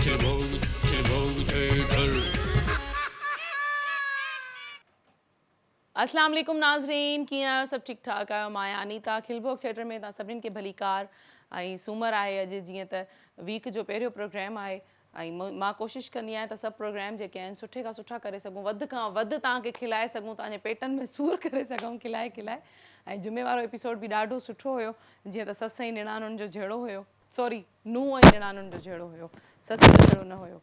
अस्सलाम वालेकुम नाज़रीन, कीअं आहियो? सभु ठीकु ठाक आहियो? मां आहियां अनीता। खिलभोग थिएटर में तव्हां सभिनीनि खे भली कार। ऐं सूमर आहे अॼु, जीअं त वीक जो पहिरियों प्रोग्राम आहे। ऐं मां कोशिशि कंदी आहियां त सभु प्रोग्राम जेके आहिनि सुठे खां सुठा करे सघूं, वधि खां वधि तव्हांखे खिलाए सघूं, तव्हांजे पेटनि में सूर करे सघूं खिलाए खिलाए। ऐं जुमे वारो एपिसोड बि ॾाढो सुठो हुयो, जीअं त ससु ऐं निणानुनि जो जहिड़ो हुयो, सॉरी नूंहुं ऐं निणानुनि जो जहिड़ो हुयो, ससु जो जहिड़ो न हुयो।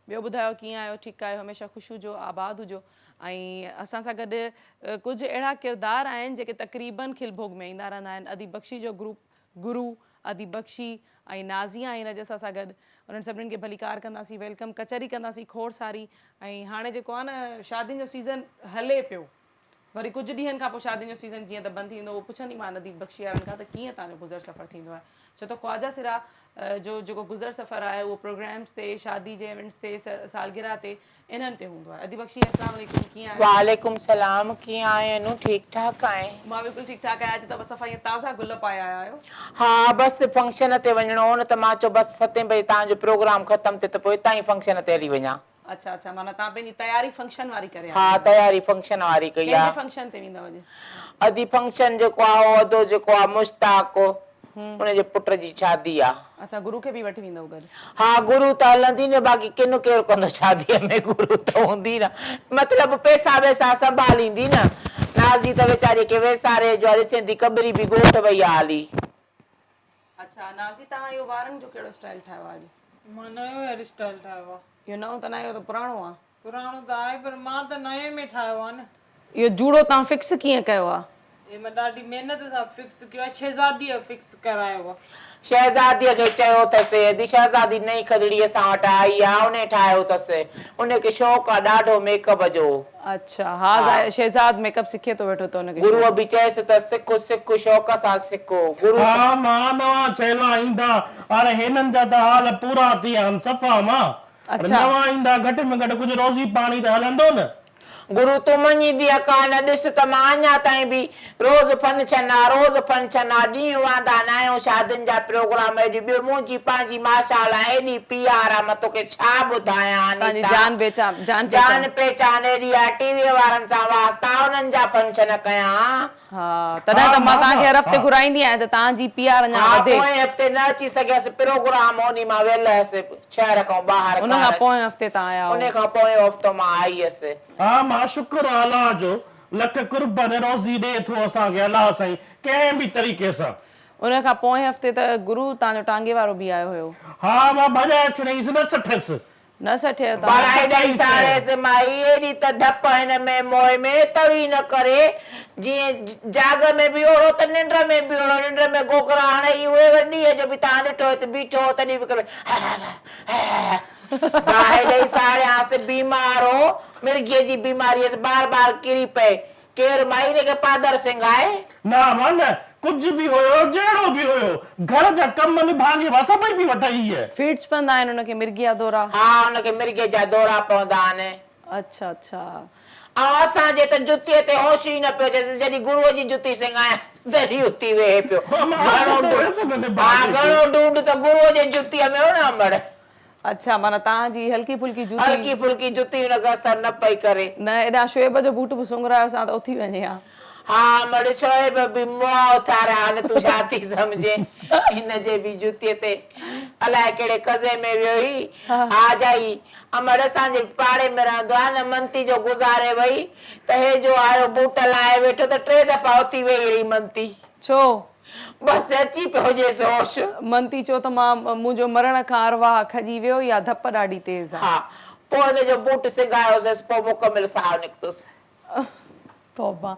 ॿियो ॿुधायो कीअं आहियो? ठीकु आहियो? हमेशह ख़ुशि हुजो, आबाद हुजो। ऐं असां सां गॾु कुझु अहिड़ा किरदार आहिनि जेके तक़रीबन खिलभोग में ईंदा रहंदा आहिनि। अदीब बख्शी जो ग्रुप गुरु, अदीब बख्शी ऐं नाज़िया आहिनि अॼु असां सां गॾु। उन्हनि सभिनीनि खे भली कार कंदासीं, वेलकम कचहरी कंदासीं खोड़ सारी। ऐं हाणे जेको आहे न, शादियुनि जो सीज़न हले पियो, वरी कुझु ॾींहंनि खां पोइ शादियुनि जो सीज़न जीअं त बंदि थींदो, उहो पुछंदीमान अदीब बख्शी वारनि खां त कीअं तव्हांजो गुज़र सफ़र थींदो आहे। छो त ख्वाजा सिरा जो जेको गुज़र सफ़र आहे उहो प्रोग्राम्स ते, शादी जे इवेंट्स ते, सालगिरह ते, इन्हनि ते हूंदो आहे। अदीब बख्शी अस्सलाम वालेकुम, कीअं आहियो? वालेकुम सलाम, कीअं आहियो? ठीक ठाक आहे। मां बिल्कुलु ठीकु ठाक आहियां। अॼु त बसि सफ़ा ईअं ताज़ा गुल पाए आया आहियो। हा बसि फंक्शन ते वञणो हो न, त मां चयो बसि 7 बजे तव्हांजो प्रोग्राम ख़तम थिए त पोइ हितां ई फंक्शन ते हली वञा। अच्छा अच्छा, माना तव्हां पंहिंजी तयारी फंक्शन वारी करे हा, तयारी फंक्शन वारी कई आहे। कहिड़े फंक्शन ते वेंदव अॼु? अदी फंक्शन जेको आहे वॾो जेको आहे मुश्ताक, उनजे पुट जी शादी आहे। अच्छा, गुरु खे बि वठी वेंदव गॾु? हा, गुरु त हलंदी न, बाक़ी किन केरु कंदो शादीअ में, गुरु त हूंदी न, मतिलबु पैसा वैसा संभालींदी न। नाज़ी त वेचारी खे वेसारे जो ॾिसंदी, कबरी बि ॻोठ वई आहे हली। अच्छा नाज़ी, तव्हां इहो वारनि जो कहिड़ो स्टाइल ठाहियो आहे अॼु? मां नयो हेयर स्टाइल ठाहियो आहे। इहो नओं त न आहे, इहो त पुराणो आहे। पुराणो त आहे पर मां त नए में ठाहियो आहे न। इहो जूड़ो तव्हां फिक्स कीअं कयो आहे? हे मां ॾाढी महिनत सां फिक्स कयो आहे, शहज़ादीअ फिक्स करायो आहे। शहज़ादीअ खे चयो अथसि, अदी शहज़ादी नई खदड़ी असां वटि आई आहे, उन ठाहियो अथसि। उनखे शौक़ु आहे ॾाढो मेकअप जो। अच्छा, हा शहज़ाद मेकअप सिखे थो वेठो त उनखे गुरुअ बि चयसि त सिखो सिखो, शौक़ सां सिखो। गुरु हा मां नवां चेला ईंदा, हाणे हिननि जा त हाल पूरा थी विया आहिनि सफ़ा मां। नवां ईंदा घटि में घटि कुझु रोज़ी पाणी त हलंदो न। गुरु तूं मञींदी कान, ॾिस त मां अञा ताईं बि रोज़ फंक्शन आहे, रोज़ फंक्शन आहे, ॾींहुं वांदा न आहियूं शादियुनि जा प्रोग्राम। एॾी ॿियो मुंहिंजी पंहिंजी माशाअल्लाह एॾी पीआर आहे, मां तोखे छा ॿुधायां। जान पहचान एॾी आहे, टीवीअ वारनि सां वास्ता, उन्हनि जा फंक्शन कयां। हा, तॾहिं त मां तव्हांखे हर हफ़्ते घुराईंदी आहियां त तव्हांजी पीआर अञा वधे। पोएं हफ़्ते न अची सघियसि, प्रोग्राम होनी मां वेल हुअसि शहर खां ॿाहिरि, उन खां पोएं हफ़्ते तव्हां आया? उन खां पोएं हफ़्तो मां आई हुअसि। हा मां शुक्र अलाह जो, लख कुर्बान रोज़ी ॾे थो असांखे अलाह साईं कंहिं बि तरीक़े सां। उन खां पोएं हफ़्ते त गुरु तव्हांजो टांगे वारो बि आयो हुयो। हा मां भॼाए छॾईंसि न सठसि। न सठे बड़ाई ॾेई साड़ेसि माई, एॾी त धप हिन में मोह में तवी न करे, जीअं जाग में बि ओड़ो त निंड में बि ओड़ो। निंड में गोगरा हणे उहे ॾींहं जो बि तव्हां ॾिठो त बीठो तॾहिं बि करे बाहि ॾेई साड़ियासि। बीमार हो, मिर्गीअ जी बीमारी बार बार किरी पए, केरु माई ने के पादर सिंगाए ना मन कुछ भी होयो, जहिड़ो बि हुयो, घर जा कम निभागे सभई बि वठाई है। फीड्स पवंदा आहिनि उनखे, मिर्गीअ दौरा? हा, उनखे मिर्गे जा दौरा पवंदा आहिनि। अच्छा अच्छा। ऐं असांजे त जुतीअ ते होश ई न पियो अचे, जॾहिं गुरुअ जी जुती सिंगायां तॾहिं उथी वेहे पियो। घणो ढूंढ त गुरुअ जे जुतीअ में हो न अमड़। अच्छा, माना तव्हांजी हल्की फुल्की जूती, हल्की फुल्की जुती हुनखे असर न पई करे। न एॾा शोएब जो बूट बि सुंघरायोसां त उथी वञे हा। हा मड़ शोएब बि मुआ उथारिया, न तूं छा थी सम्झे। हिनजे बि जुतीअ ते अलाए कहिड़े कज़े में वियो ही, आ जाई अमड़ असांजे पाड़े में रहंदो आहे न, मंती जो गुज़ारे वई त हे जो आयो बूट लाए वेठो त 3 दफ़ा उथी वेही रही मंती। छो? बस अची पियो हुजेसि होश। मंती चो त मां मुंहिंजो मरण खां अरवाह खजी वियो, या धप ॾाढी तेज़ आहे। हा, पोइ हिनजो बूट सिंगायोसि, पोइ मुकमिल साह निकितुसि। तौबा।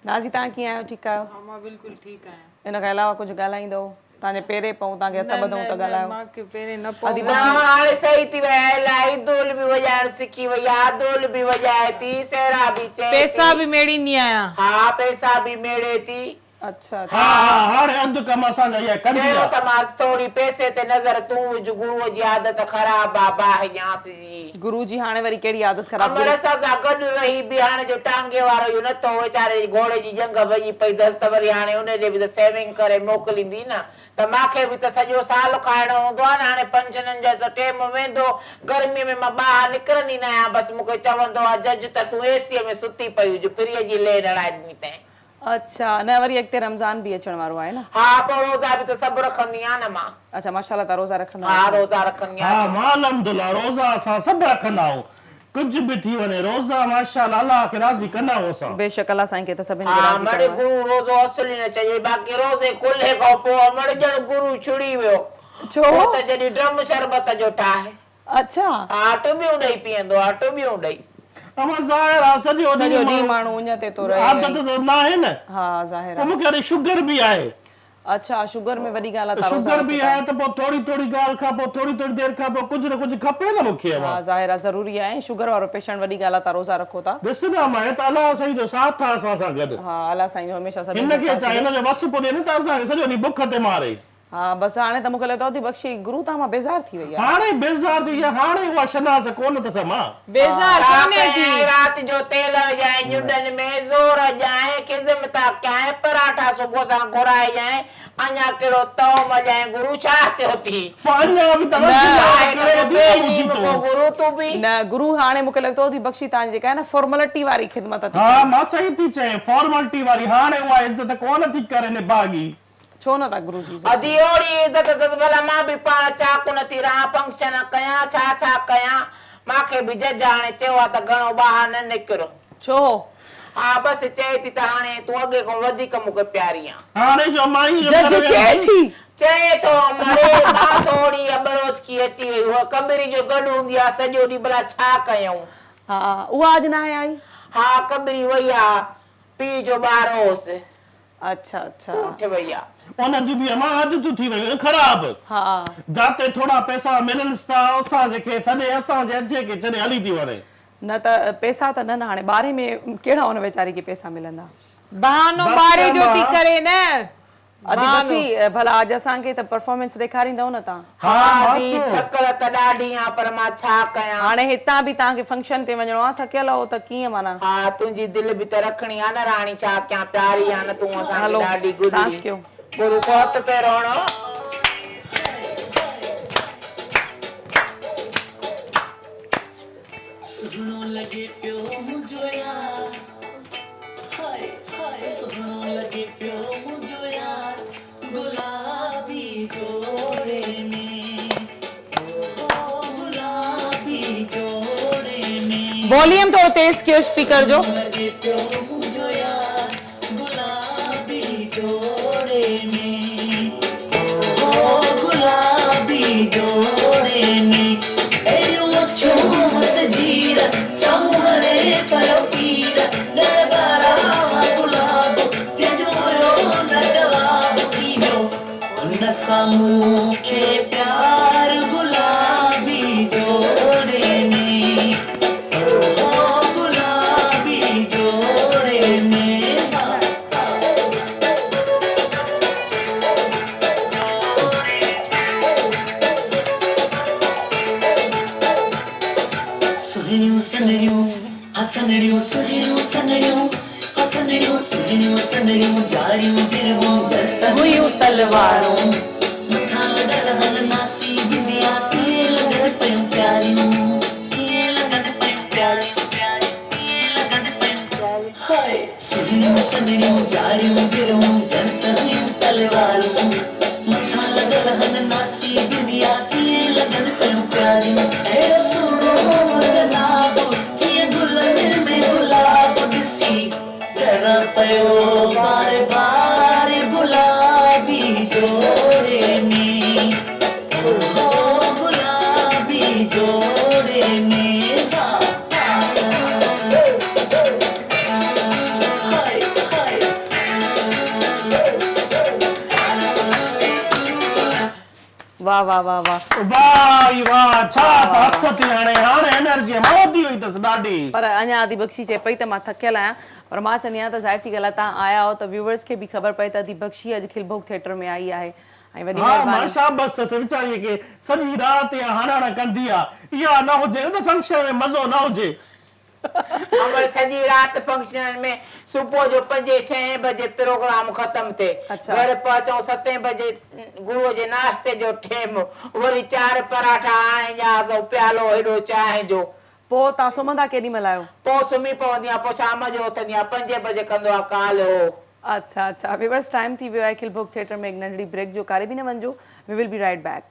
नाज़ी, तव्हां कीअं आहियो? ठीकु आहियो? हा मां बिल्कुलु ठीकु आहियां। इन खां अलावा कुझु ॻाल्हाईंदो? तव्हांजे पेरे पऊं, तव्हांखे हथ ॿधूं त ॻाल्हायो? मूंखे पेरे न न हाणे सही थी वई आहे, इलाही दुल बि वॼाइण सिखी वई आहे, दुल बि वॼाए थी, सहरा बि चए, पैसा बि मेड़ींदी आहियां। हा पैसा बि मेड़े थी। अच्छा हा हा हाणे अधु कम असांजा इहा कंदी चयो आहे त मां थोरी पैसे ते नज़र तूं विझ गुरूअ जी आदत ख़राब आहे बाहियास जी गुरु जी हाणे वरी कहिड़ी आदत ख़राब अमर असां सां गॾु रही बि हाणे जो टांगे वारो इहो नथो वीचारे घोड़े जी जंग भॼी पई अथसि त वरी हाणे उन ॾे बि त सेविंग करे मोकिलींदी न त मूंखे बि त सॼो साल खाइणो हूंदो आहे न हाणे पंजननि जो त टेम वेंदो गर्मीअ में मां ॿाहिरि निकिरंदी न आहियां बसि मूंखे चवंदो आहे जज त तूं एसीअ में सुती पई हुज फ्रीअ जी ले ॾणाए ॾिनी तैं अच्छा न वरी अॻिते रमज़ान बि अचण वारो आहे न हा पोइ रोज़ा बि त सभु रखंदी आहियां न मां अच्छा माशाल्लाह तव्हां रोज़ा रखंदा हा आहियो रोज़ा रखंदी हा आहियां मां अलहमदुलिल्लाह रोज़ा असां सभु रखंदा आहियूं कुझु बि थी वञे रोज़ा माशाल्लाह अलाह खे राज़ी कंदा आहियूं असां बेशक अल्लाह साईं खे त सभिनि खे हा राज़ी मड़े करणो आहे। गुरु रोज़ो असली न चइजे बाक़ी रोज़े खुले खां पोइ मड़ ॼण गुरु छुड़ी वियो छो पोइ त जॾहिं ड्रम शरबत जो ठाहे अच्छा हा टुबियूं ॾेई पीअंदो आहे टुबियूं ॾेई अमा ज़ाहिर आहे सॼो सॼो ॾींहुं ॾींहुं माण्हू उञ ते थो रहे आदत त न आहे न हा ज़ाहिर पोइ आहे मूंखे वरी शुगर बि आहे अच्छा शुगर में वॾी ॻाल्हि आहे तव्हां रोज़ा शुगर बि रखो था। आहे त पोइ थोरी थोरी ॻाल्हि खां पोइ थोरी थोरी देरि खां पोइ कुझु न कुझु खपे न मूंखे अमा हा ज़ाहिर आहे ज़रूरी आहे शुगर वारो पेशेंट वॾी ॻाल्हि आहे तव्हां रोज़ा रखो था ॾिस न अमा हे त अलाह साईं जो साथ आहे असां सां गॾु हा अल्लाह साईं जो हमेशह सभिनि हिन खे खे साथ चाहे ॾे। हिन जो वस पुॼे न त असांखे सॼो ॾींहुं बुख ते मारे हा बसि हाणे त मूंखे लॻे थो थी बख़्शी गुरु तव्हां मां बेज़ार थी वई आहे हाणे बेज़ार थी विया हाणे उहा शनास कोन अथसि मां बेजार छा कोन्हे थी कयां रात जो तेल विझाए ॼुडनि में ज़ोर ॼाए किज़म था कयां पराठा सुबुह सां घुराए ॼाए अञा कहिड़ो तओ मॼाए गुरु छा थियो थी पोइ अञा बि त आहे करे त थी ॿिए न ॾींहुं मुंहिंजी को तो। गुरु तूं बि न गुरु हाणे मूंखे लॻे थो थी बख़्शी तव्हांजी जेका आहे न फॉर्मेलिटी वारी ख़िदमत थी हा मां सही थी चए फॉर्मेलिटी वारी हाणे उहा इज़त कोन थी करे निभागी छो न था गुरु जी अधी ओड़ी इज़त अथसि भला मां बि पाण चाकू नथी रहां फंक्शन कयां छा कयां मूंखे बि जज हाणे चयो आहे त घणो ॿाहिरि न निकिरो छो हा बसि चए थी त हाणे तूं अॻे खां वधीक मूंखे प्यारी आहे हाणे जो माई जो जज करे चए थी चए थो मरे मां थोरी अबरोज की अची वई उहा कबरी जो गॾु हूंदी आहे सॼो ॾींहुं भला छा कयूं हा उहा अॼु न आहे आई हा कबरी वई आहे पीउ जो ॿार होसि अच्छा अच्छा उठ वई आहे उनजी बि अमा आदतूं थी वियूं ख़राब हा जाते थोरा पैसा मिलनि था असां जेके छॾे असांजे अचे के छॾे हली थी वञे न त पैसा त न हाणे ॿारहें में कहिड़ा हुन वेचारी खे पैसा मिलंदा बहानो बस ॿारे जो थी मां- करे न अॼु बख़्शी भला अॼु असांखे त परफॉर्मेंस ॾेखारींदव न तव्हां हा दी थकल त ॾाढी आहे पर मां छा कयां हाणे हितां बि तव्हांखे फंक्शन ते वञिणो आहे थकियल हो त कीअं माना हा तुंहिंजी दिलि बि त रखणी आहे न राणी छा कयां प्यारी आहे न तूं असांजी हलो ॾाढी डांस गुॾी कयो गुरु को हथ पैर हणो सुनो लगे प्यो मुझो यार हाय हाय सुनो लगे प्यो मुझो यार गुलाबी जोड़े में ओ गुलाबी जोड़े में वॉल्यूम थोड़ो तेज कयो स्पीकर जो लगे प्यो मुझो यार गुलाबी जोड़े में ओ गुलाबी जोड़े में एयो चूम सजीरा सामने पर पीरा दरबारा गुलाब ते जोयो न जवाब दियो न सामू के प्यार गुलाबी जोड़े में ओ गुलाबी जोड़े में सुनियो सनरियो हसनरियो सुनियो सनरियो हसनरियो सुनियो सनरियो जारियो दिरवो दर्द हुयूं तलवारूं मथा दलहन नासी बिंदिया तेल लगन पयो प्यारियो तेल लगन पयो प्यारियो तेल लगन पयो प्यारियो हाय सुनियो सनरियो जारियो दिरवो दर्द हुयूं तलवारूं मथा दलहन नासी बिंदिया तेल लगन पयो प्यारियो ए सुनो जनाब जिए गुलन में गुलाब दिसी तेरा पयो बार बार गुलाबी जोड़े में ओ गुलाबी जोड़े में हाय हाय वाह वाह वाह वाह वाह वाह छा हथ थी हाणे एनर्जी मां वधी वई अथसि ॾाढी। पर अञा आदि बख्शी चए पई त मां थकियल आहियां, पर मां चवंदी आहियां त ज़ाहिर सी ॻाल्हि आहे तव्हां आया हो त व्यूवर्स खे बि ख़बर पए त आदि बख्शी अॼु खिलभोग थिएटर में आई आहे ऐं वॾी हाँ महिरबानी। मां शाबाश अथसि वीचारीअ खे सॼी राति या हाणाणा कंदी आहे, इहा न हुजे न त फंक्शन में मज़ो न हुजे। अमर सॼी राति फंक्शन में सुबुह जो 5-6 बजे प्रोग्राम ख़त्म थे, अच्छा। घर पहुचूं 7 बजे गुरुअ जे नाश्ते जो ठेम, वरी 4 पराठा हाणे ॼासो प्यालो हेॾो चांहि जो। पोइ तव्हां सुम्हंदा केॾी महिल आहियो? पोइ सुम्ही पवंदी आहियां, पोइ शाम जो उथंदी आहियां, 5 बजे कंदो आहे काल हो। अच्छा अच्छा व्यूवर्स टाइम थी वियो आहे खिलभोग थिएटर में एक नंढड़ी ब्रेक जो, कारे बि न वञिजो, we will be right back.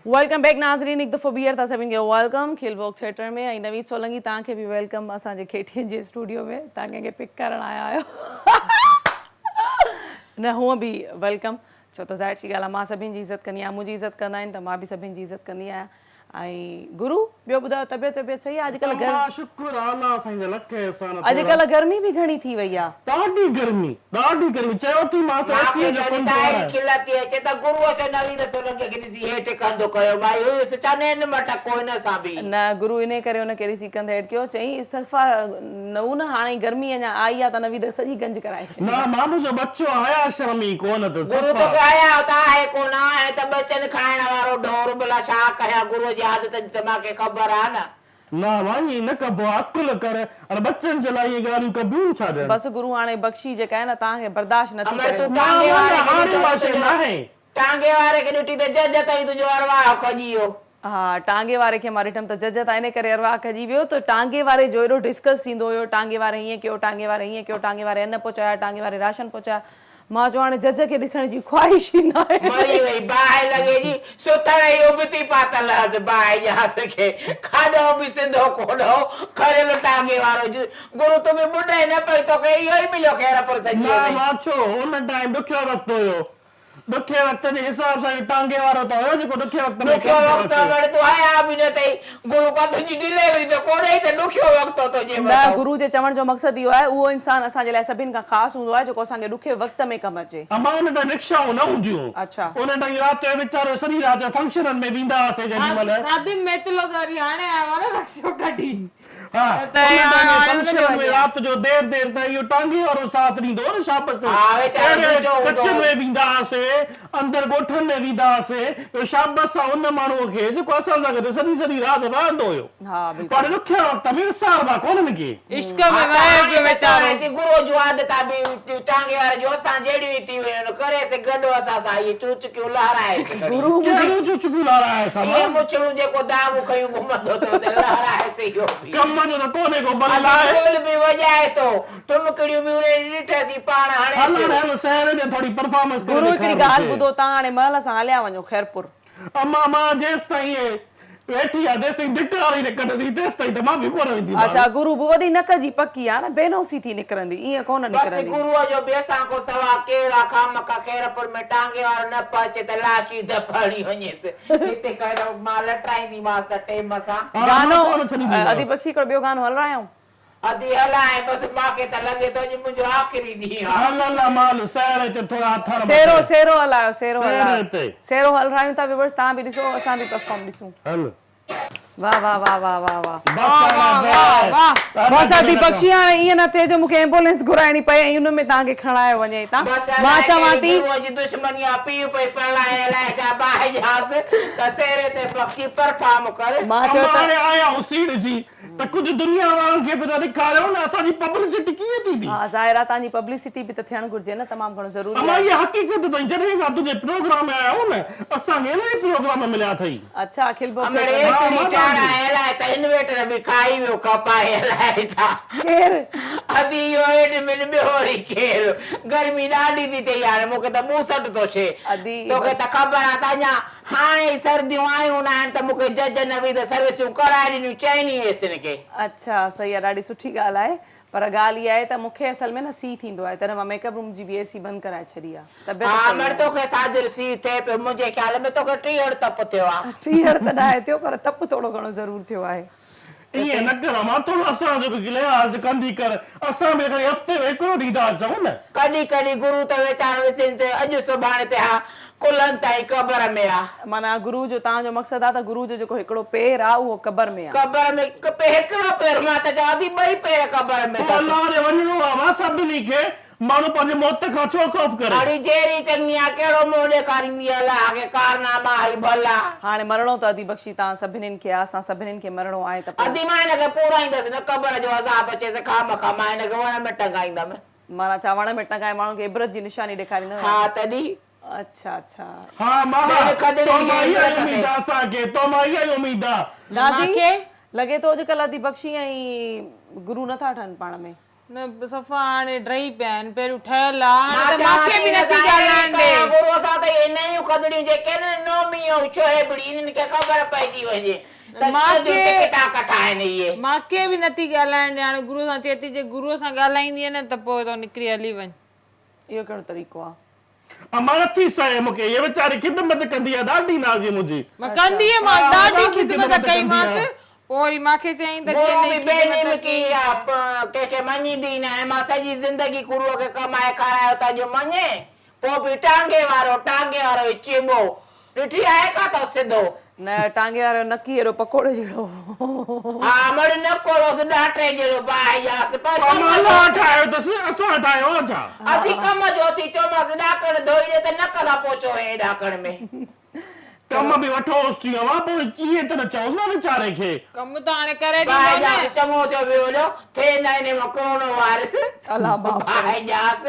Welcome back नाज़रीन, हिकु दफ़ो ॿीहर तव्हां सभिनी खे वेलकम खिलभोग थिएटर में। ऐं नवीद सोलंकी तव्हांखे बि वेलकम असांजे खेठीअ जे स्टूडियो में, तव्हां कंहिंखे पिक करणु आया आहियो। न हूअं बि वेलकम, छो त ज़ाहिर सी ॻाल्हि आहे मां सभिनी जी इज़त कंदी आहियां, मुंहिंजी इज़त कंदा आहिनि त मां बि सभिनी जी इज़त कंदी आहियां। ऐं गुरु ॿियो ॿुधायो, तबियत सही आहे? अल्लाह शुक्र अल्लाह साईं लख एहसान। अॼुकल्ह गर्मी बि घणी थी वई आहे, ॾाढी गर्मी चयो थी मां त एसीअ जो कमु ॾाढी खिलत थी अचे त गुरुअ चयो नवीद सोलंकीअ खे ॾिसी हेठि कंदो कयो, भाई हुयुसि छा न मटा कोई न सां बि न गुरु इन करे हुनखे ॾिसी कंदे हेठि कयो, चई सफ़ा न हाणे गर्मी अञा आई आहे त नवीद सॼी गंज कराए छॾी। न मां मुंहिंजो बच्चो आया शर्मी कोन त गुरु तो आया त आहे कोन आहे त बचन खाइण वारो ढोर भला छा कया, गुरुअ जी आदत जी त मूंखे ख़बर आहे न। न वाई न कबो अकुल करे और बच्चन जे लाइ ये गालियूं कबियूं छा ॾियनि। बस गुरु हाणे बख्शी जेका आहे न तव्हांखे बर्दाश्त नथी अमर तूं करे। टांगे वारे खे हाणे ॾिठो भाषा न आहे। टांगे वारे खे ॾिठी त जज ताईं तुंहिंजो अरवाह खॼी वियो। हा टांगे वारे खे मां ॾिठमि त जज त इन करे अरवाह खॼी वियो त टांगे वारे जो एॾो डिस्कस थींदो हुयो, टांगे वारे हीअं कयो, टांगे वारे हीअं कयो, टांगे वारे अन्न पहुचाया, टांगे वारे राशन पहुचाया। मां चयो हाणे जज खे ॾिसण जी ख्वाहिश ई न आहे। मरी वई बाहि लॻे जी सुथण ई उबती पातल हस बाहि जहास खे खाॾो बि सिंधो कोॾो खरियल टांगे वारो गुरु तूं बि ॿुधाए न पई तोखे इहो ई मिलियो ख़ैर पर सॼी न मां छो उन टाइम ॾुखियो वक़्तु हुयो, ॾुखे वक़्त जे हिसाब सां टांगे वारो त हुयो जेको ॾुखे वक़्त में ॾुखियो वक़्तु हाणे तूं आया बि न अथई, गुरु का तुंहिंजी डिलीवरी त कोन्हे त ॾुखियो वक़्तु तुंहिंजे न गुरु जे चवण जो मक़सदु इहो आहे, उहो इंसानु असांजे लाइ सभिनि खां ख़ासि हूंदो आहे जेको असांखे ॾुखे वक़्त में कमु अचे। अमां उन टाइम रिक्शाऊं न हूंदियूं। अच्छा उन टाइम राति जो वीचारो सॼी राति जो फंक्शननि में वेंदा हुआसीं जेॾी महिल। खादिम मेतलो दरी हाणे आयो आहे न रक्षो कढी। हा फंक्शन में राति जो देर ताईं इहो टांगे वारो साथ ॾींदो हो न शाबत कचनि में वेंदा हुआसीं, अंदरि ॻोठनि में वेंदा हुआसीं, शाबत सां उन माण्हूअ खे जेको असां सां गॾु सॼी राति रहंदो हुयो। हा बिल्कुलु पर ॾुखे वक़्त में सारबा कोन्हनि के इश्क में वहे पियो वेचारो। गुरु जो आदत बि टांगे वारे जो असां जहिड़ियूं थी वियूं करे से गॾु असां सां इहे चुचकियूं लहराए गुरु कहिड़ियूं चुचकियूं लहराए सां इहे मुछड़ूं जेको दाग खयूं घुमंदो त लहराए से इहो बि कम जो त कोन्हे को बल लाए ढोल बि वॼाए थो, ठुमकड़ियूं बि उन ॾिठसीं पाण हाणे हल शहर में थोड़ी परफॉर्मेंस करे गुरु हिकिड़ी ॻाल्हि ॿुधो, तव्हां हाणे महल सां हलिया वञो खैरपुर। अम्मा मां जेसि ताईं वेठी आहे तेसि ताईं धिकारी न कढंदी, तेसि ताईं त मां बि कोन वेंदी। अच्छा गुरु बि वॾी नक जी पकी आहे न, बेनौसी थी निकिरंदी, ईअं कोन बस निकिरंदी। गुरुअ जो बि असां को सवा केरा खामका खैरपुर में टांगे वारो न पहुचे त लाशी दफड़ी वञेसि हिते कहिड़ो मां लटाईंदीमांसि त टेम सां गानो अदी बख्शी हिकिड़ो ॿियो गानो हलायूं? अधी हलाए बसि मूंखे त लॻे थो अॼु मुंहिंजो आख़िरी ॾींहुं आहे। हल माल शहर ते थोड़ा थर सेरो हलायो, सेरो शहर हलायो, ते सेरो हलायूं था व्यूअर्स, तव्हां बि ॾिसो असां बि परफॉर्म ॾिसूं। हल वाह वाह वाह वाह वाह वाह बस बस अदी बख्शी हाणे ईअं न थिए जो मूंखे एम्बुलेंस घुराइणी पए ऐं हुन में तव्हांखे खणायो वञे हितां। मां चवां थी जी दुश्मनी आहे पीउ पई पलाए अलाए छा बाहि जहास त सेरे ते पक्षी परफॉर्म करे। मां चयो त हाणे आया हूं सीट जी त कुझु दुनिया वारनि खे बि त ॾेखारियो न असांजी पब्लिसिटी कीअं थींदी। हा ज़ाहिर आहे तव्हांजी पब्लिसिटी बि त थियणु घुरिजे न, तमामु घणो ज़रूरी अमां आहे। इहा हक़ीक़त अथई, जॾहिं खां तुंहिंजे प्रोग्राम में आया आहियूं न असांखे इलाही प्रोग्राम मिलिया अथई। अच्छा खिलभोग अलाए त इन्वेटर बि खाई वियो कपाए अलाए छा केरु अदी इहो एडमिन ॿियो वरी केरु, गर्मी ॾाढी थी थिए हाणे मूंखे त मूसट थो छे। अदी तोखे त ख़बर आहे त अञा हाणे सर्दियूं आयूं न आहिनि त मूंखे जज न बि त सर्विसूं कराए ॾिनियूं चइनी हुयसि हिन खे। अच्छा सही आहे, ॾाढी सुठी ॻाल्हि आहे, पर ॻाल्हि इहा आहे त मूंखे असल में न सी थींदो आहे तॾहिं मां मेकअप रूम जी बि एसी बंदि कराए छॾी आहे तबियत हा सही मर आहे। तोखे साजुर सी थिए पियो मुंहिंजे ख़्याल में तोखे 63 तप थियो आहे। 63 त न आहे थियो पर तप थोरो घणो ज़रूरु थियो आहे। ईअं न कर मां थोरो असांजो बि लिहाज़ कंदी कर असां बि हफ़्ते में हिकिड़ो ॾींहुं था अचूं न। कॾहिं कॾहिं गुरू त वीचारो ॾिसनि ते अॼु सुभाणे ते हा कुलनि ताईं क़बर में आहे। माना गुरू जो तव्हांजो मक़सदु आहे त गुरू जो जेको हिकिड़ो पेर आहे उहो क़बर में आहे। क़बर में हिकिड़ो पेर मां त चवां थी 2 पेर क़बर में अथसि। अलाह ॾे वञिणो आहे मां सभिनी खे माण्हू पंहिंजे मौत खां छो ख़ौफ़ करे। अड़ी जहिड़ी चङी आहे कहिड़ो मुंहुं ॾेखारींदी अलाह खे कारनामा आई भला। हाणे मरणो त अदी बख़्शी तव्हां सभिनीनि खे आहे असां सभिनीनि खे मरणो आहे त अदी मां हिनखे पूराईंदसि न क़बर जो अज़ाब अचेसि खामखा मां हिनखे वण में टंगाईंदमि। माना छा वण में टंगाए माण्हुनि खे इबरत जी निशानी ॾेखारींदव? हा तॾहिं अच्छा अच्छा हाँ मां ॿियनि खदड़ियुनि तो खे मां इहा इज़त उम्मीद आहे असांखे तो मां इहा उम्मीद आहे। नाज़ी लॻे थो अॼुकल्ह अदी बख़्शी ऐं गुरू नथा ठहनि पाण में। न सफ़ा हाणे ड्रई पिया आहिनि पहिरियों ठहियल आहे मां हाणे त चवां मूंखे थी बि हिन नथी सां ॻाल्हाइण अहिड़ी ॾे। गुरूअ सां त इहे नयूं खदड़ियूं जेके न नोमी ऐं शोहेबड़ी इन्हनि खे ख़बर पइजी वञे त किटा कठा आहिनि इहे। मूंखे बि नथी ॻाल्हाइण ॾे हाणे गुरूअ सां चए थी जे गुरूअ सां ॻाल्हाईंदीअ न त पोइ तो निकिरी हली वञ। इहो कहिड़ो तरीक़ो आहे? मां नथी सहे मूंखे ये वीचारी ख़िदमत कंदी आहे ॾाढी नाज़ी मुंहिंजी। मां कंदी मां हा, ॾाढी ॾाढी ख़िदमत ख़िदमत कई कंदी मांसि आहे। पोइ वरी मूंखे चयईं त गुरू जे बि हिन बेनी ख़िदमत की कंहिंखे मञींदी न आहे। मां सॼी ज़िंदगी गुरूअ खे कमाए खारायो त जो मञे पोइ बि टांगे वारो चिबो ॾिठी आहे का तो सिधो न टांगे वारो नकी अहिड़ो पकोड़े जहिड़ो। हा मड़ न कोड़ो ॾाटे जहिड़ो बाहियास पर अलाह ठाहियो अथसि असां ठाहियो आहे छा? अधी कम जो थी चोमास ॾाकण धोई ॾे त नक सां पोचो हे ॾाकण में कम बि वठोसि थी वियो पोइ ईअं त न चओसि न वीचारे खे। कम त हाणे करे बाहियास ॾींदो चङो थियो वियो जो थे न इन में कोरोना वायरस अलाह माफ़ करे। बाहियास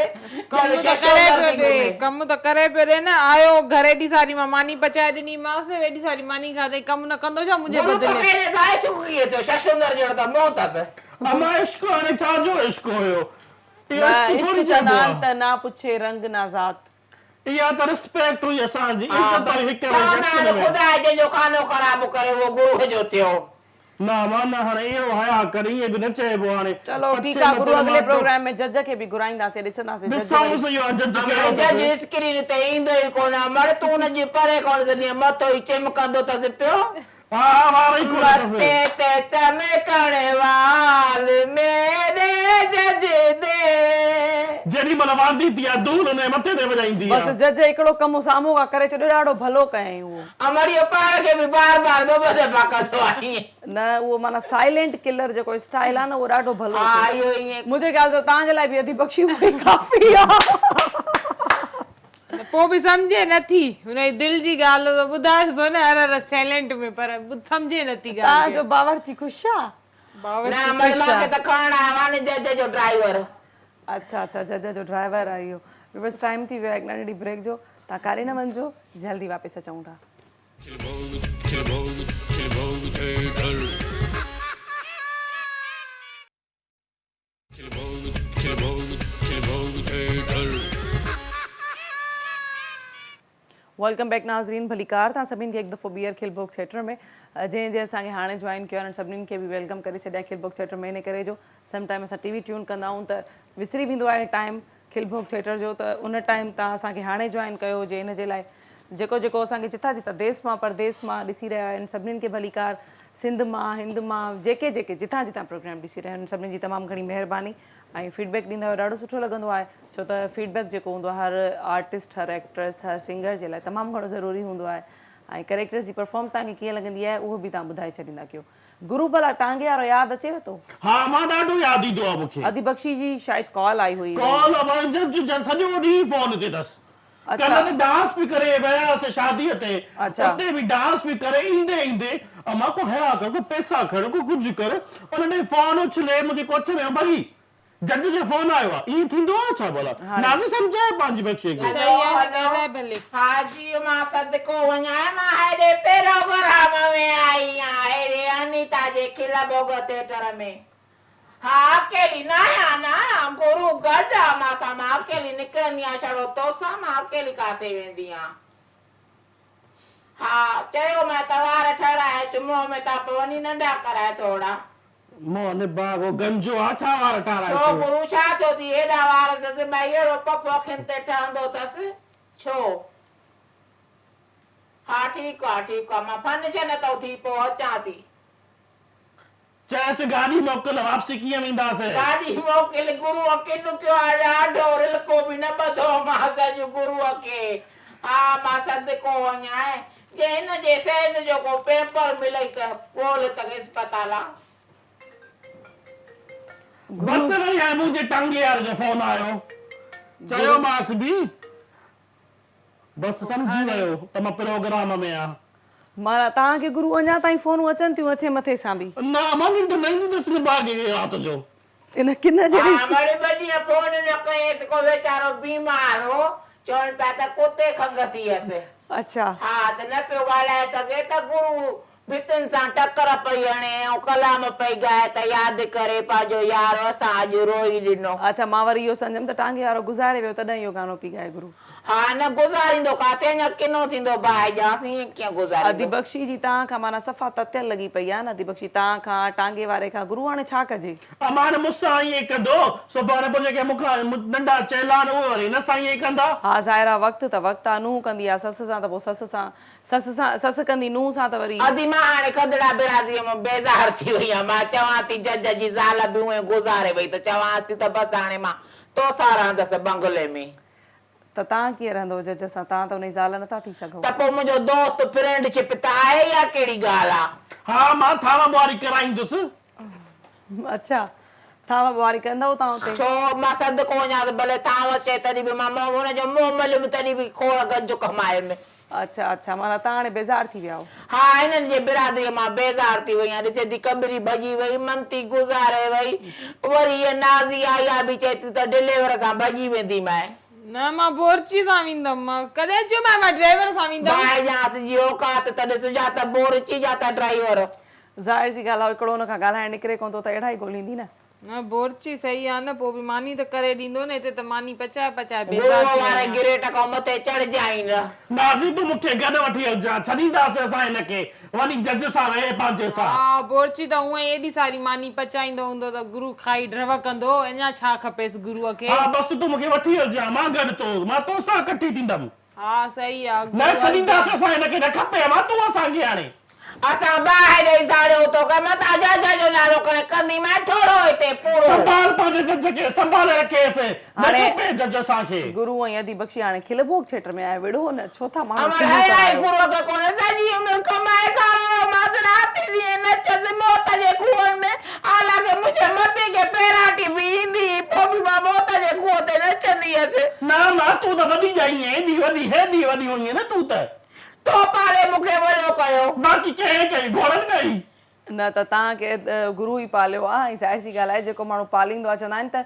कम त करे पियो ॾे कम त करे पियो ॾे न आयो घर एॾी सारी मां मानी पचाए ॾिनीमांसि एॾी सारी मानी खाधई कम न कंदो छा मुंहिंजे गुरू त बदिले? पहिरें सां इश्क कीअं थियो शशुंदर जहिड़ो त मोह अथसि। अमा इश्क हाणे छाजो इश्क हुयो? इहो न इश्क इश्क थोरी चवंदा चइबो आहिनि त ना पुछे रंग ना ज़ात। इहा त रिस्पेक्ट हुई असांजी हा, इज़त बसि हुई हिक चवंदा आहिनि में। ख़ुदा जंहिंजो खानो ख़राब करे उहो गुरू जो थियो। न मां न हाणे इहो हया करे ईअं बि न चइबो हाणे। चलो ठीकु आहे गुरू अगले प्रोग्राम में जज खे बि घुराईंदासीं ॾिसंदासीं जज ॾिसूं इहो जज हाणे जज स्क्रीन ते ईंदो ई कोन मड़ तूं हुनजी परे कोन सॼी मथो ई चिमकंदो अथसि पियो हा वार ई कोन अथसि। मथे ते चमकण वाल मेरे जज दे जेॾी महिल वांदी थी आहे धूल हुनजे मथे ते वॼाईंदी बसि आहे। जज हिकिड़ो कमु साम्हूं खां करे छॾियो ॾाढो भलो कयईं उहो। अमड़ियो पाण खे बि बार बार ॿ दफ़ा कंदो आहे ईअं। न उहो माना साइलेंट किलर जेको स्टाइल आहे न उहो ॾाढो भलो हा कयो। इहो ईअं मुंहिंजे ख्याल सां तव्हांजे लाइ बि अधी बख़्शी हुई काफ़ी आहे। पोइ बि सम्झे नथी हुनजी दिलि जी ॻाल्हि त ॿुधाएसि थो न हर साइलेंट में पर सम्झे नथी ॻाल्हि तव्हांजो बावर्ची ख़ुशि आहे? न मड़ मूंखे त खणण आयो आहे न जज जो ड्राइवर। अच्छा अच्छा जज जो ड्राइवर आहे इहो। बस टाइम थी वियो आहे हिकु नंढी ब्रेक जो तव्हां कारे न वञिजो जल्दी वापसि अचूं था। वेलकम बैक नाज़रीन भलीकार तव्हां सभिनी खे हिकु दफ़ो ॿीहर खिलबोग थिएटर में जंहिं असांखे हाणे जॉइन कयो आहे सभिनीनि खे बि वेलकम करे छॾिया खिलबोग थिएटर में इन करे जो सम टाइम असां टीवी ट्यून कंदा आहियूं त विसरी वेंदो आहे टाइम खिलबोग थिएटर जो त उन टाइम तव्हां असांखे हाणे जॉइन कयो हुजे इन जे लाइ जेको जेको असांखे जितां जितां देश मां परदेस मां ॾिसी रहिया आहिनि सभिनीनि खे भलीकार सिंध मां हिंद मां जेके जेके जितां जितां प्रोग्राम ॾिसी रहिया आहिनि सभिनी जी तमामु घणी महिरबानी ऐं फीडबैक ॾींदा आहियो ॾाढो सुठो लॻंदो आहे छो त फीडबैक जेको हूंदो आहे हर आर्टिस्ट हर एक्ट्रेस हर सिंगर जे लाइ तमामु घणो ज़रूरी हूंदो आहे ऐं कैरेक्टर्स जी परफॉर्म तव्हांखे कीअं लॻंदी आहे उहो बि तव्हां ॿुधाए छॾींदा कयो। गुरू भला टांगे वारो यादि अचेव थो? हा मां ॾाढो यादि ईंदो आहे मूंखे। अदी बख़्शी जी शायदि कॉल आई हुई। कॉल सॼो ॾींहुं फोन ते अथसि। कल्ह ते डांस बि करे वियासीं शादीअ ते उते बि डांस बि करे ईंदे ईंदे मां को हया कर को पैसा खण को कुझु कर उन फोन उछले मुंहिंजे कोच में भॻी जज जो फोन आयो आहे ईअं थींदो आहे छा भला नाज़ी सम्झाए पंहिंजी बख़्शी खे। हाजी मां सदको वञा मां हेॾे प्रोग्राम में आई आहियां हेॾे अनीता जे खिलबोग थिएटर में। हा अकेली न आहियां न गुरू गॾु आहे मां सां मां अकेली निकिरंदी आहियां छड़ो तोसां मां अकेली काथे वेंदी आहियां। हा चयो मैं तवार ठहराए चुमो में ताप वञी नंढा कराए थोड़ा मोने बागो गंजो आछा वार टारा छो गुरु छा थियो थी एॾा वार अथसि भई अहिड़ो पप्पो अखियुनि ते ठहंदो अथसि छो हा ठीकु आहे मां फंक्शन तो थी पोइ अचां थी चैस गाड़ी मोकल वापसी कीअं वेंदासीं गाड़ी मोकिल गुरुअ खे ॾुकियो आहे ॾाढो रिलको बि न ॿधो मां सॼो गुरुअ खे हा मां सदको वञा जे हिन जे सेज जो को पेपर मिलई त ॻोल्ह त इस्पताल बस वरी हाणे मुंहिंजे टांगे यार जो फोन आयो चयो मांस बि बस समझी वियो त मां प्रोग्राम में आ माना तव्हांखे गुरु अञा ताईं फोनूं अचनि थियूं अचे मथे सां बि ना मां निंड न ईंदसि बागे रात जो इन किन जहिड़ी हाणे ॿ ॾींहं फोन न कयसि को वीचारो बीमार हो चवनि पिया त कुते खंघ थी हुयसि अच्छा हा त न पियो ॻाल्हाए सघे त गुरु भितुनि सां टकर पई हणे ऐं कलाम पई ॻाए त यादि करे पंहिंजो यार असां अॼु रोई ॾिनो अच्छा मां वरी इहो सम्झमि त टांगे वारो गुज़ारे वियो तॾहिं इहो गानो पई ॻाए गुरु हा न गुज़ारींदो काथे अञा किनो थींदो भाई ॼांसि ईअं कीअं अदी गुज़ारींदो बख़्शी जी तव्हां खां माना सफ़ा ततियल लॻी पई आहे न अदी बख़्शी तव्हां खां टांगे वारे खां गुरु हाणे छा कजे अमान मूंसां ईअं कंदो सुभाणे पोइ जेके मूंखां नंढा चेला उहे वरी हिन सां ईअं कंदा हा ज़ाहिरा वक़्तु त वक़्तु आहे नूंहुं कंदी आहे ससु सां त पोइ ससु कंदी नूंहुं सां त वरी अदी मां हाणे खदड़ा बिरादरीअ में बेज़ार थी वई आहियां मां चवां थी जज जी ज़ाल बि उहे गुज़ारे वई त चवांसि थी त बसि हाणे मां तोसां रहंदसि बंगले में त तव्हां कीअं रहंदो जज सां तव्हां त हुनजी ज़ाल नथा थी सघो त पोइ मुंहिंजो दोस्त फ्रेंडशिप त आहे या कहिड़ी ॻाल्हि आहे हा मां थावा ॿुहारी कराईंदुसि अच्छा थाव ॿुहारी कंदव तव्हां हुते छो मां सदको वञा त भले थाव अचे तॾहिं बि मां हुनजो मोह मलियुमि तॾहिं बि खोड़ गंज कमायुमि अच्छा अच्छा माना तव्हां हाणे बेज़ार थी विया हो हा हिननि जे बिरादरीअ मां बेज़ार थी वई आहियां ॾिसे थी कबरी भॼी वई मनती गुज़ारे वई वरी हीअ नाज़ी आई आहे बि चए थी त डिलीवर सां भॼी वेंदी माए न मां बोरची सां वेंदमि मां कॾहिं चयो मां ड्राइवर सां वेंदमि भाई ॼांसि जी औकात तॾहिं सुञाता बोरची जा त ड्राइवर ज़ाहिर जी ॻाल्हि आहे हिकिड़ो हुन खां ॻाल्हाइण निकिरे कोन थो त अहिड़ा ई ॻोल्हींदी न न बोरची सही आहे न पोइ बि मानी त करे ॾींदो न हिते त मानी पचाए पचाए गुरू बेज़ार थी वारे वञा। गिरेट खां मथे चढ़जाई न नाज़ी तूं मूंखे गॾु वठी हलजां छॾींदासीं असां हिनखे वञी जज सां रहे पंहिंजे सां हा बोरची त उहे एॾी सारी मानी पचाईंदो हूंदो त गुरु खाई ड्रव कंदो अञा छा खपेसि गुरुअ खे हा बसि तूं मूंखे वठी हलजां मां गॾु तो मां तोसां कठी थींदमि हा सही आहे न छॾींदासीं असां हिनखे न खपे मां तूं असांखे हाणे असां ॿाहिरि ॾेई साड़ियो तो कर मां त जज जो नालो करे कंदी मैं ठोड़ो हिते पूरो संभाल पंहिंजे जज खे संभाले रखेसि न हाणे खपे जज असांखे गुरु ऐं अदी बख़्शी हाणे खिल भोग थिएटर में आया विड़ो न छो था माण्हू अमर खिलूं है आई करायो? गुरु के कोने सजी उम्र कमाए खायो मां रात दी नचस मौत जे खून में हालांकि मुझे मते के पेराटी भी इंदी पोइ मां मौत जे खून ते नचंदी हस न मां तूं त वॾी जाई एॾी वॾी हेॾी वॾी हुई न तूं त तो पाले मूंखे वॾो कयो बाक़ी कंहिं कई घोड़नि कई न त तव्हांखे गुरु ई पालियो आहे ऐं ज़ाहिर सी ॻाल्हि आहे जेको माण्हू पालींदो आहे चवंदा आहिनि त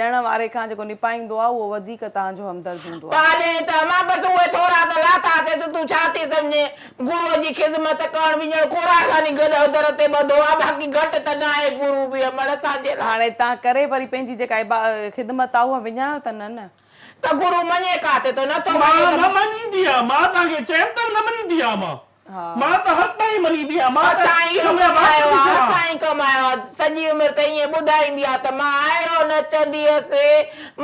ॾियण वारे खां जेको निपाईंदो आहे उहो वधीक तव्हांजो हमदर्द हूंदो आहे पाले त मां बस उहे थोरा त लाथा से तू छा थी सम्झे गुरु जी खिदमत करण बि ॼण कोरा सां गॾु दर ते ॿधो आहे बाक़ी घटि त न आहे गुरु बि अमर असांजे लाइ हाणे तव्हां करे वरी पंहिंजी जेका ख़िदमत आहे उहा विञायो त न त गुरु मञे काथे तो नथो मां मञे न मञींदी आहियां मां तव्हांखे चयमि त न मञींदी आहियां मां त हक़ ताईं मञींदी आहियां मां असां ई कमायो आहे सॼी उमिरि त ईअं ॿुधाईंदी आहे त मां अहिड़ो नचंदी हुअसि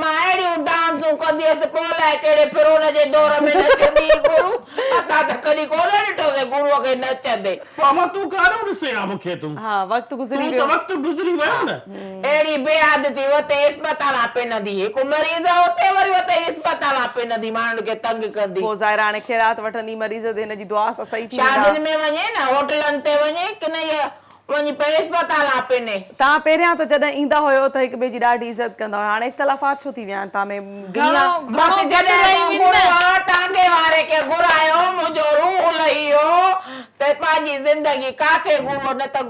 मां अहिड़ियूं डांसूं कंदी हुअसि पोइ लाइ कहिड़े फिरोन जे दौर में नचंदी गुरु असां त कॾहिं कोन ॾिठोसीं गुरूअ खे नचंदे मां तूं काॾो ॾिसे आहे मूंखे तूं हा वक़्तु गुज़री तूं वियो त वक़्तु गुज़री वियो न अहिड़ी बेआदती हुते इस्पताल पिनंदी हिकु मरीज़ हुते वरी हुते इस्पताल पिनंदी माण्हुनि खे तंग कंदी पोइ ज़ाहिर हाणे खैरात वठंदी मरीज़ ते हिन जी दुआ सां सही थी शादियुनि में वञे न होटलनि ते वञे की न इहा वञी पे इस्पताल पिने तव्हां पहिरियां त जॾहिं ईंदा हुयो त हिक ॿिए जी ॾाढी इज़त कंदा हुया हाणे इख़्तिलाफ़ात छो थी विया आहिनि तव्हां में दुनिया बस जॾहिं गुरु टांगे वारे खे घुरायो मुंहिंजो रूह लही वियो त पंहिंजी ज़िंदगी काथे गुरु न त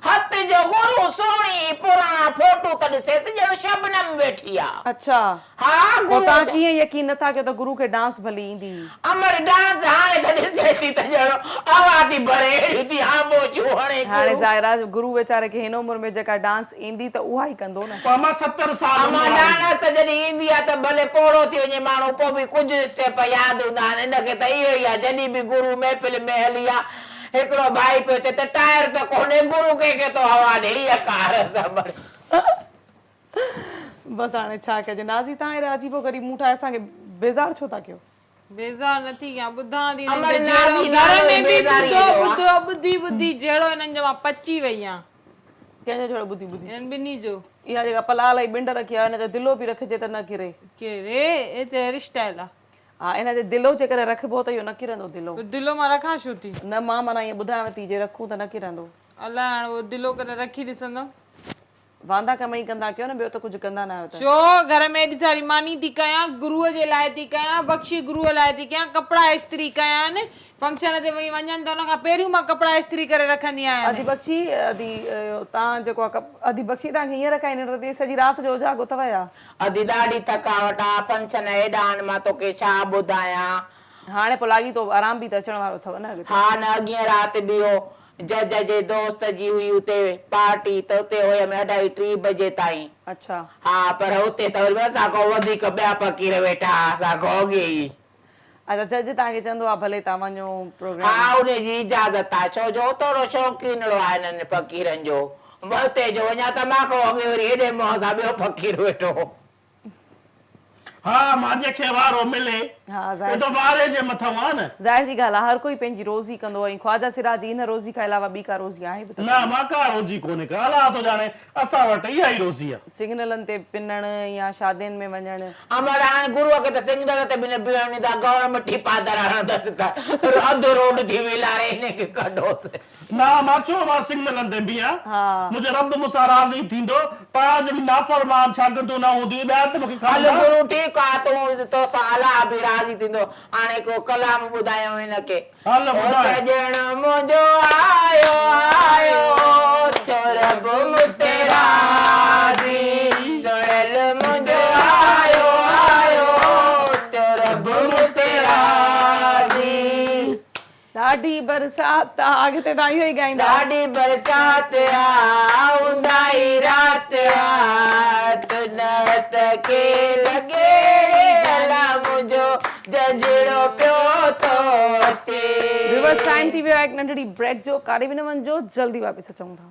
हथ जो गुरु सोणी पुराणा फोटू त ॾिसेसि ॼण शबनम वेठी आहे अच्छा हा पोइ गुरु तव्हां कीअं यकीन नथा कयो त गुरु खे डांस भली ईंदी अमर डांस हाणे त ॾिसे थी त ॼण आवाज़ भरे अहिड़ी थी आंबोचूं हाणे हाणे ज़ाहिरा गुरु वेचारे खे हिन उमिरि में जेका डांस ईंदी त उहा ई कंदो न मां 70 साल अमा डांस त जॾहिं ईंदी आहे त भले पोड़ो थी वञे माण्हू पोइ बि कुझु स्टेप यादि हूंदा आहिनि हिनखे त इहो ई आहे जॾहिं बि गुरु महफ़िल में हली आहे हिकिड़ो भाई पियो चए त टायर त कोन्हे गुरू के तो हवा ॾे इहा कार समझ बस हाणे छा कजे नाज़ी तव्हां अहिड़ा अजीबो ग़रीब मूं ठाहे असांखे बेज़ार छो था कयो बेज़ार नथी कयां ॿुधां थी अमर हिननि नाज़ी जो घर में बि बेज़ारी जो आहे। ॿुधो ॿुधी ॿुधी जहिड़ो हिननि जो मां पची वई आहियां कंहिंजो छड़ो ॿुधी ॿुधी हिननि ॿिन्ही जो इहा जेका पलाल जी बिंड रखी आहे हिन जो दिलो बि रखिजे त न किरे कहिड़े हिते हेयर स्टाइल आहे हा इन ते दिलो जे करे रखिबो त इहो न किरंदो दिलो दिलो मां रखां छो थी न मां माना ईअं ॿुधायांव थी जे रखूं त न किरंदो अलाए हाणे उहो दिलो करे रखी ॾिसंदमि वांदा कम ई कंदा कयो न ॿियो त कुझु कंदा न आहियो त छो घर में एॾी सारी मानी थी कयां गुरूअ जे लाइ थी कयां बख़्शी गुरूअ लाइ थी कयां कपिड़ा इस्त्री कयां आहिनि फंक्शन ते वञी वञनि त हुन खां पहिरियों मां कपिड़ा इस्त्री करे रखंदी आहियां अधी बख़्शी तव्हां जेको आहे अधी बख़्शी तव्हांखे हीअं रखाईंदी त सॼी राति जो उजागो अथव या अधी ॾाढी थकावट आहे फंक्शन हेॾा आहिनि मां तोखे छा ॿुधायां हाणे पोइ लॻी थो आराम बि त अचण वारो अथव न अॻिते हा न अॻिए राति बि हो जज जे दोस्त जी हुई उते पार्टी त उते हुयमि 2:30 बजे ताईं अच्छा हा पर हुते त वरी असां खां वधीक ॿिया फ़क़ीर वेठा असां खां अॻे ई अच्छा जज तव्हांखे चवंदो आहे भले तव्हां वञो प्रोग्राम हा उनजी इजाज़त आहे छो जो थोरो शौक़ीनड़ो आहे हिननि फ़क़ीरनि जो हुते जो वञा त मां खां अॻे वरी हेॾे मुंहं सां ॿियो फ़क़ीर वेठो हा मां जेके वारो मिले हा ये तो वारे जे मथां आहे न ज़ाहिर जी ॻाल्हि आहे हर कोई पंहिंजी रोज़ी कंदो आहे ख्वाजा सिराजी इन रोज़ी खां अलावा ॿी का रोज़ी आहे बि त न मां का रोज़ी कोन्हे का अलाह तो ॼाणे असां वटि इहा ई रोज़ी आहे सिग्नलनि ते पिनण या शादियुनि में वञण अमर हाणे गुरूअ खे त सिंगल ते बि न बीहणी था गौर मिठी पादर हणंदसि त अधु रोड थी विलारे हिनखे कढोसि ना मां चयो मां सिग्नलनि ते बीहां हा मुंहिंजो रब मूंसां राज़ी थींदो तव्हां जहिड़ी नाफ़रमान शागिर्दो न हूंदी ॿिया त मूंखे हल खाईंदा। गुरू ठीकु आहे तूं तोसां अलाह बि राज़ी थींदो हाणे को कलाम ॿुधायो हिनखे हल ओ ॿुधाए सजण मुंहिंजो आयो आयो तो रब मुते राज़ी सुहेल मुंहिंजो आयो आयो तो रब मुते राज़ी ॾाढी बरसात आहे अॻिते तव्हां इहो ई ॻाईंदा ॾाढी बरसात आऊंदाई रात तुनत के लगे अला मुंहिंजो जजड़ो पियो तो अचे रिवर्स टाइम थी वियो आहे हिकु नंढड़ी ब्रेक जो काॾे बि न वञिजो जल्दी वापसि अचूं था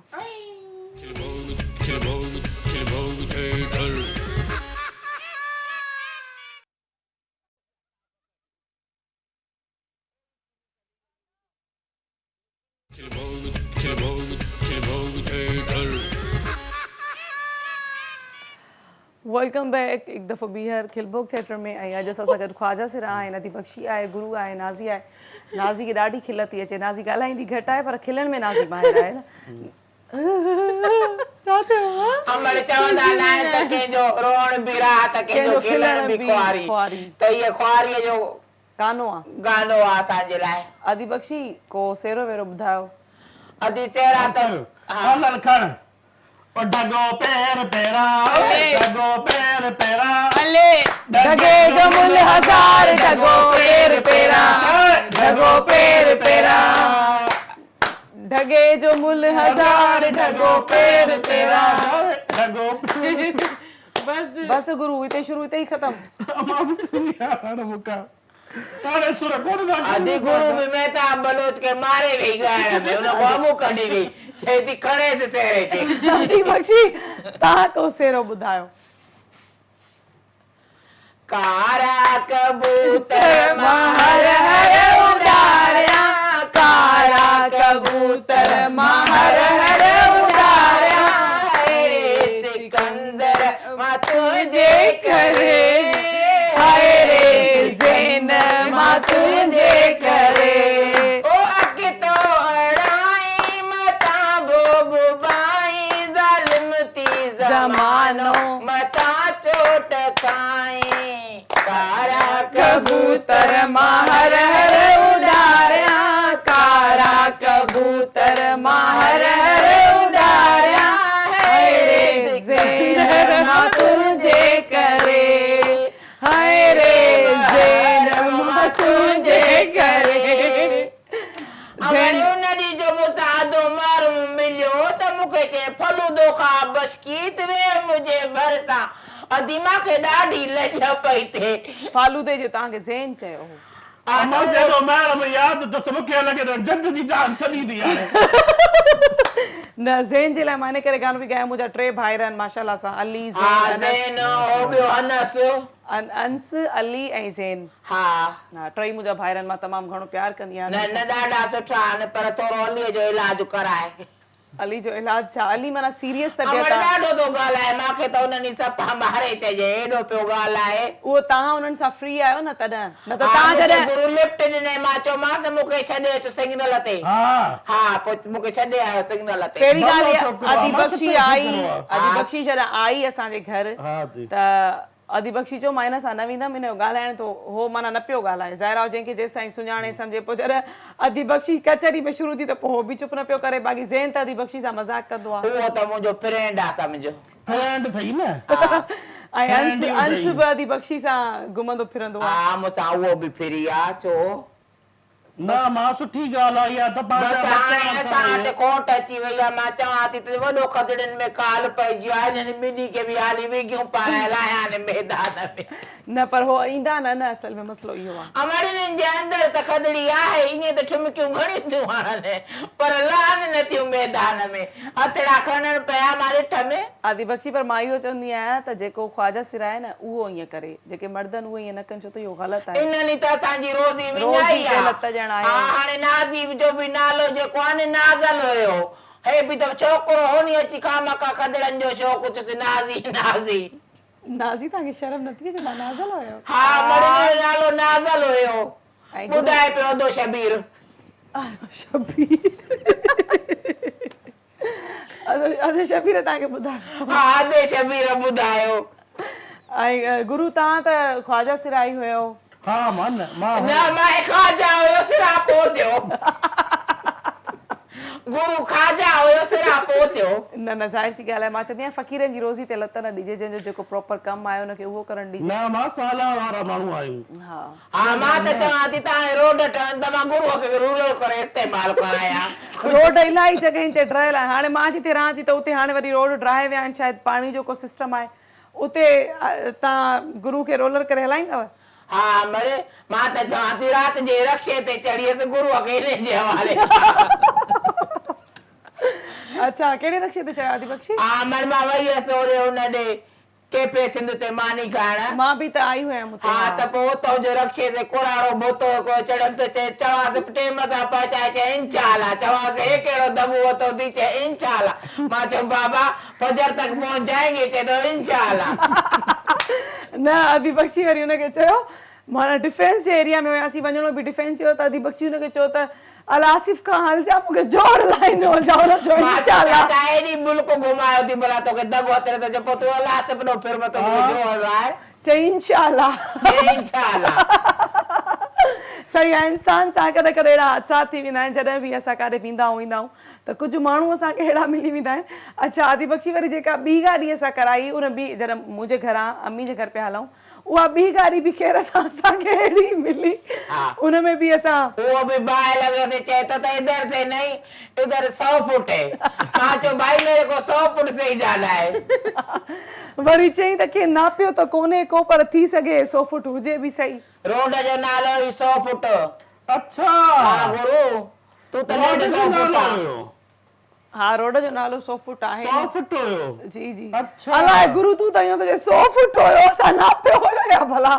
वेलकम बैक एक दफ़ो ॿीहर खिलभोग थिएटर में ऐं अॼु असां सां गॾु ख्वाजा सिरा आहिनि अदी बख़्शी आहे गुरू आहे नाज़ी आहे नाज़ी खे ॾाढी खिल थी अचे नाज़ी ॻाल्हाईंदी घटि आहे पर खिलण में नाज़ी माहिर आहे न छा थियो अमर चवंदा न आहिनि त कंहिंजो रोअण बि राह त कंहिंजो खिलण बि ख्वारी त इहे ख्वारीअ जो गानो आहे गानो आहे असांजे लाइ अदी बख़्शी को सेरो वेरो ॿुधायो अदी सेरा त हल खण ओ डगो पैर पैरा डगो पैर पैरा हले ढगे जो मुल हज़ार ढगो पैर पेरा ढगो पैर पेरा ढगे जो मुल हज़ार ढगो पैर पेरा डगो बस बस गुरु हिते शुरू हिते ई ख़तम मां बि सुनी हाणे मुका हाणे सुर कोन था अदी गुरु में मेहता बलोच के मारे वही ॻाइण में हुन बाबू कढी वई चई थी खणेसि सेरे खे अदी बख़्शी तव्हां को सेरो ॿुधायो कारा कबूतर मां हर हर उॾारिया कारा कबूतर मां हर हर उॾारिया अहिड़े सिकंदर मां तुंहिंजे करे हाय रे ज़ैन मां तुंहिंजे करे ओ अॻितो अड़ाई मतां भोग बाई ज़ालिम थी ज़मानो मतां चोट खाई कारा कबूतर मां हर हर उॾारिया कारा कबूतर मां हर हर उॾारिया हाय रे ज़ैन मां तुंहिंजे करे हाय रे ज़ैन मां तुंहिंजे करे हाणे उन ॾींहुं जो मूंसां अधो माण्हू मिलियो त मूंखे चए फलूदो खा बशकीत वे मुंहिंजे भरिसां अदी मूंखे ॾाढी लॼ पई थिए फालूदे जो तव्हांखे ज़ैन चयो हो अम्मा जेको महर में याद त मूंखे लॻे थो जद जी जान छॾी थी हाणे न ज़ेन जे लाइ मां इन करे गानो बि ॻायो मुंहिंजा 3 भाइर आहिनि माशाल्लाह सां अली हा ज़ेन ज़ेन हो ॿियो अनस अंस अली ऐं ज़ेन हा हा 3 मुंहिंजा भाइर आहिनि मां तमामु घणो प्यार कंदी आहियां न ॾाढा सुठा आहिनि पर थोरो अलीअ जो इलाज कराए अली जो इलाज छा अली माना सीरियस अमर तबियत आहे ॾाढो थो ॻाल्हाए मूंखे त उन्हनि सफ़ा मारे चइजे एॾो पियो ॻाल्हाए उहो तव्हां उन्हनि सां फ्री आहियो न तॾहिं न त तव्हां जॾहिं गुरु लिफ्ट ॾिनई मां चयोमांसि मूंखे छॾे अचो सिग्नल ते हा पोइ मूंखे छॾे आयो सिग्नल ते पहिरीं ॻाल्हि छोकिरो आहे आहे, अदी मां बख्शी किथे आई छोकिरो आहे? अदी बख्शी जॾहिं आई असांजे घर हा जी त अदी बख्शी चयो मां हिन सां न वेंदमि हिन जो ॻाल्हाइण तो हो माना न पियो ॻाल्हाए ज़ाहिरा जंहिंखे जेसि ताईं सुञाणे सम्झे पोइ जॾहिं अदी बख्शी कचहरी में शुरू थी त पोइ हो बि चुप न पियो करे बाक़ी ज़ेन त अदी बख्शी सां मज़ाक कंदो आहे उहो त मुंहिंजो फ्रेंड आहे सम्झो फ्रेंड थई न ऐं अंस Friend अंस हुई। बि अदी बख्शी सां घुमंदो फिरंदो आहे हा मूंसां उहो बि फ्री आहे छो न मां सुठी ॻाल्हि आहे इहा त बसि हाणे असां वटि कोर्ट अची वई आहे मां चवां थी त वॾो खदड़ियुनि में काल पइजी वियो आहे हिननि ॿिन्ही खे बि हाली विगियूं पाराए लाहिया आहिनि मैदान में न पर हो ईंदा न असल में मसलो इहो आहे अमड़ियुनि जे अंदरि त खदड़ी आहे ईअं त ठुमकियूं घणियूं थियूं हणनि पर लहनि न थियूं मैदान में हथड़ा खणनि पिया मां ॾिठ में आदि बख्शी पर मां इहो चवंदी आहियां त जेको ख्वाजा सिर आहे न उहो ईअं करे जेके मर्दनि उहे ईअं न कनि छो त इहो ग़लति आहे इन्हनि त असांजी रोज़ी रोज़ी विञाई ते आहे लत ॼण आहे हा हाणे नाज़ीब जो बि नालो जेको आहे न नाज़ल हुयो हे बि त छोकिरो होनी अची खामका खदड़नि जो शौक़ु चुसि नाज़ी नाज़ी नाज़ी तव्हांखे शर्म नथी अचे तव्हां नाज़ल हुयो हा मड़ियुनि जो नालो नाज़ल हुयो ऐं ॿुधाए पियो अदो शबीर शबीर अदे शबीर तव्हांखे ॿुधायो हा अदे शबीर ॿुधायो ऐं गुरु तव्हां त ख्वाजा सिर आई हुयो हा मन मां न मां खाजा हुयो सिरापो थियो गुरु खाजा हुयो सिरापो थियो न न ज़ाहिर सी ॻाल्हि आहे मां चवंदी आहियां फ़क़ीरनि जी रोज़ी ते लत न ॾिजे जंहिंजो जेको प्रॉपर कमु आहे हुनखे उहो करणु ॾिजे न मां साला वारा माण्हू आहियूं हा हा मां त चवां थी तव्हां रोड ठहनि त मां गुरूअ खे रूरल करे इस्तेमालु करायां रोड इलाही जॻहियुनि ते ठहियल आहे हाणे मां जिते रहां थी त उते हाणे वरी रोड ड्राहे विया आहिनि शायदि पाणी जो को सिस्टम आहे उते तव्हां गुरू खे रोलर करे हलाईंदव हा मड़े मां त चवां थी राति जे रक्षे ते चढ़ियसि गुरूअ खे हिन जे हवाले अच्छा कहिड़े रक्षे ते चढ़िया आदि बख्शी हा मड़ मां वई हुयसि ओड़े हुन ॾे केपे सिंध ते मानी खाइण मां बि त आई हुयमि हुते हा त पोइ उतां जो रक्षे ते कुराड़ो बोतो हिकिड़ो चढ़ियमि त चए चवांसि टेम सां पहुचाए चए इंशाला चवांसि हे कहिड़ो दॿो वरितो थी चए इंशाला मां चयो बाबा फजर तक पहुंच जाएंगे चए थो इंशाला न आदि बख्शी वरी हुनखे चयो माना डिफेंस जे एरिया में हुयासीं वञिणो बि डिफेंस जो त आदि बख्शी हुनखे चयो त अल आसिफ खां हलजा मूंखे जोड़ लाहींदो जाओ चयो इंशाल्लाह चाचा एॾी मुल्क घुमायो थी भला तोखे दॿो अतरे त चए पोइ तूं अलाह सिपनो फिर में तो जोड़ लाए चई इंशाल्लाह चए इंशाला सही आहे इंसान सां कॾहिं कॾहिं अहिड़ा हादसा थी वेंदा आहिनि जॾहिं बि असां काॾे वेंदा आहियूं त कुझु माण्हू असांखे अहिड़ा मिली वेंदा आहिनि अच्छा आदि बख्शी वरी जेका ॿी गाॾी असां कराई उन बि जॾहिं मुंहिंजे घरां अम्मी जे घर पिया हलूं उहा ॿी गाॾी बि ख़ैर असांखे अहिड़ी मिली उन में बि असां वो भी बाय लगे थे कहता था इधर से नहीं इधर 100 फुट है पांचों भाई मेरे को 100 फुट से ही जाना है वरी चई त के नापियो त कोन्हे को पर थी सघे 100 फुट हुजे बि सही रोड जो नालो ही 100 फुट अच्छा हाँ गुरु तू तो 100 फुट हुयो हा रोड जो नालो 100 फुट आहे 100 फुट हुयो जी जी अच्छा अलाए गुरु तूं त इहो तुंहिंजे 100 फुट हुयो असां नापियो हुयो या भला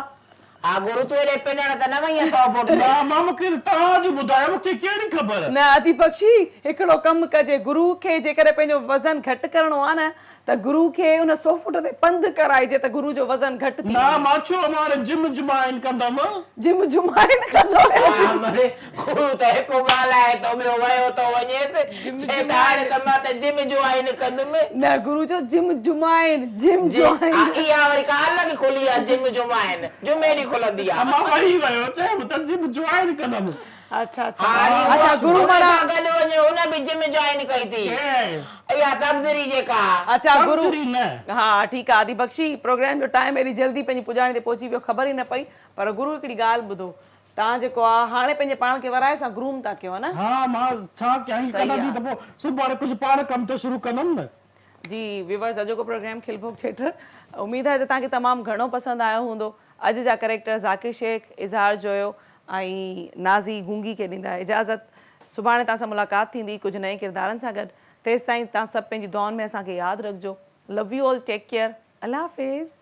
हाँ गुरु तू एॾे पिनण त न वई 100 फुट न मां मूंखे तव्हांजी ॿुधायो मूंखे कहिड़ी ख़बर न आदि बख्शी हिकिड़ो कमु कजे गुरु खे जेकॾहिं पंहिंजो वज़न घटि करिणो आहे न त गुरु खे उन 100 फुट ते पंधु कराइजे त गुरु जो वज़न घटि थी न मां छो मारे जिम जुमाइन कंदमि जिम जुमाइन कंदो हाँ मरे गुरु त हिकु ॻाल्हाए तो ॿियो वयो तो वञेसि चए त हाणे त मां त जिम ज्वाइन कंदुमि न गुरु जो जिम जुमाइन जिम ज्वाइन इहा वरी का अलॻि खुली आहे जिम जुमाइन जुमे ॾींहुं खुलंदी आहे मां वही वियो चयमि त जिम ज्वाइन कंदमि अच्छा अच्छा हाणे अच्छा गुरु माना गॾु वञे हुन बि जिम ज्वाइन कई थी इहा सबदरी जेका अच्छा गुरु सबदरी न हा ठीकु आहे आदि बख्शी प्रोग्राम जो टाइम एॾी जल्दी पंहिंजी पुॼाणी ते पहुची वियो ख़बर ई न पई पर गुरु हिकिड़ी ॻाल्हि ॿुधो तव्हां जेको आहे हाणे पंहिंजे पाण खे वराए सां ग्रूम था कयो न हा मां छा कयां कॾहिं त पोइ सुभाणे कुझु पाण कम त शुरू कंदमि न जी व्यूअर्स अॼोको प्रोग्राम खिलभोग थिएटर उमेद आहे त तव्हांखे तमामु घणो पसंदि आयो हूंदो अॼु जा कैरेक्टर ज़ाकिर शेख इज़हार जोयो ऐं नाज़ी गूंगी खे ॾींदा इजाज़त। सुभाणे तव्हां सां मुलाक़ात थींदी कुझु नए किरदारनि सां गॾु। तेसि ताईं तव्हां सभु पंहिंजी दुआउनि में असांखे यादि रखिजो। Love you all, take care, अल्लाह हाफ़िज़।